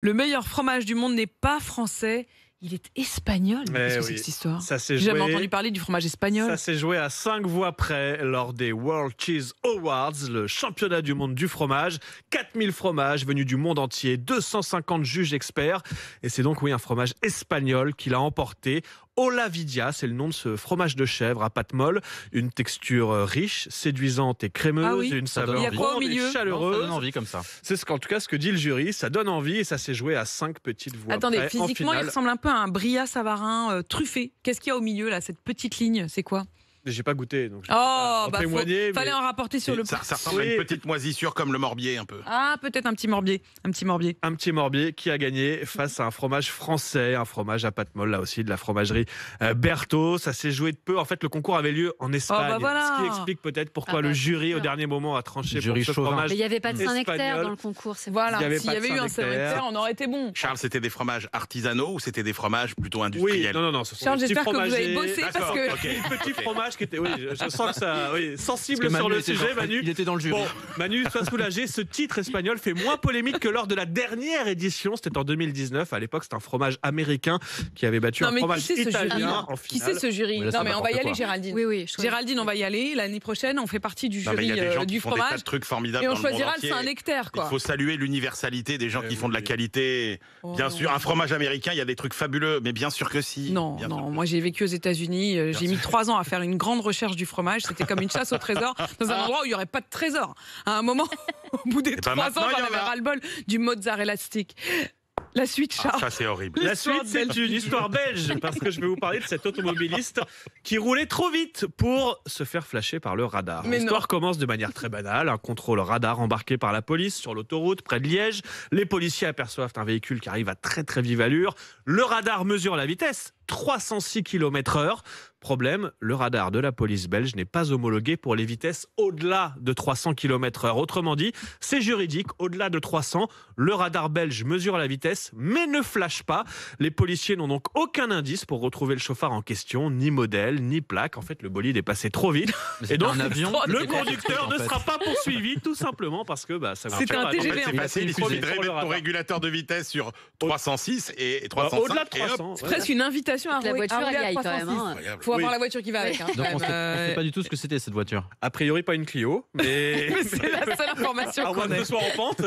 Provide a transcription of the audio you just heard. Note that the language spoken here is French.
Le meilleur fromage du monde n'est pas français, il est espagnol. Qu'est-ce que c'est que cette histoire? J'ai jamais entendu parler du fromage espagnol. Ça s'est joué à 5 voix près lors des World Cheese Awards, le championnat du monde du fromage. 4000 fromages venus du monde entier, 250 juges experts. Et c'est donc un fromage espagnol qui l'a emporté. Olavidia, c'est le nom de ce fromage de chèvre à pâte molle. Une texture riche, séduisante et crémeuse. Une saveur ronde et chaleureuse. Ça donne envie comme ça. C'est en tout cas ce que dit le jury. Ça donne envie et ça s'est joué à 5 petites voix. Attendez, près. physiquement, il ressemble un peu à un Bria Savarin truffé. Qu'est-ce qu'il y a au milieu, là, cette petite ligne? C'est quoi? J'ai pas goûté, donc fallait en rapporter sur le Ça ressemble à une petite moisissure comme le morbier un peu. Ah, peut-être un petit morbier. Un petit morbier qui a gagné face à un fromage français, un fromage à pâte molle, là aussi, de la fromagerie Berthaud. Ça s'est joué de peu. En fait, le concours avait lieu en Espagne. Ce qui explique peut-être pourquoi le jury, au dernier moment, a tranché pour ce fromage. Mais il n'y avait pas de Saint-Nectaire dans le concours. S'il y avait eu un Saint-Nectaire, on aurait été bon. Charles, c'était des fromages artisanaux ou c'était des fromages plutôt industriels? Oui, non. Charles, j'espère que vous avez bossé parce que... Les petits fromages qui étaient... Je sens que ça... sensible sur le sujet, Manu. Il était dans le jury. Bon, Manu, sois soulagé. Ce titre espagnol fait moins polémique que lors de la dernière édition. C'était en 2019. À l'époque, c'était un fromage américain qui avait battu un fromage italien en finale. Qui c'est ce jury? Non, mais on va y aller, Géraldine. Oui. Géraldine, on va y aller. L'année prochaine, on fait partie du jury du fromage. Des tas de trucs formidables et on dans le monde choisira entier. le Saint-Nectaire, quoi. Il faut saluer l'universalité des gens qui font de la qualité. Bien sûr, un fromage américain, il y a des trucs fabuleux, mais bien sûr que si. Non. Moi, j'ai vécu aux États-Unis. J'ai mis 3 ans à faire une grande recherche du fromage. C'était comme une chasse au trésor dans un endroit où il n'y aurait pas de trésor. À un moment, au bout des 3 ans, j'en avais ras-le-bol du mozzarella stick. La suite, Charles. Ça, c'est horrible. La suite, c'est une histoire belge, parce que je vais vous parler de cet automobiliste qui roulait trop vite pour se faire flasher par le radar. L'histoire commence de manière très banale. Un contrôle radar embarqué par la police sur l'autoroute près de Liège. Les policiers aperçoivent un véhicule qui arrive à très très vive allure. Le radar mesure la vitesse, 306 km/h. Problème, le radar de la police belge n'est pas homologué pour les vitesses au-delà de 300 km/h. Autrement dit, c'est juridique, au-delà de 300, le radar belge mesure la vitesse, mais ne flash pas. Les policiers n'ont donc aucun indice pour retrouver le chauffard en question, ni modèle, ni plaque. En fait, le bolide est passé trop vite. Et donc, le conducteur ne sera pas poursuivi, tout simplement parce que ça va c'est un TGV. C'est facile, il suffit de remettre ton régulateur de vitesse sur 306 et 305. Au-delà de 300. C'est presque une invitation à la voiture, elle y aille quand même. Faut avoir la voiture qui va avec. Donc on sait pas du tout ce que c'était cette voiture. A priori pas une Clio, mais c'est la seule information qu'on a. À moins que ce soit en pente.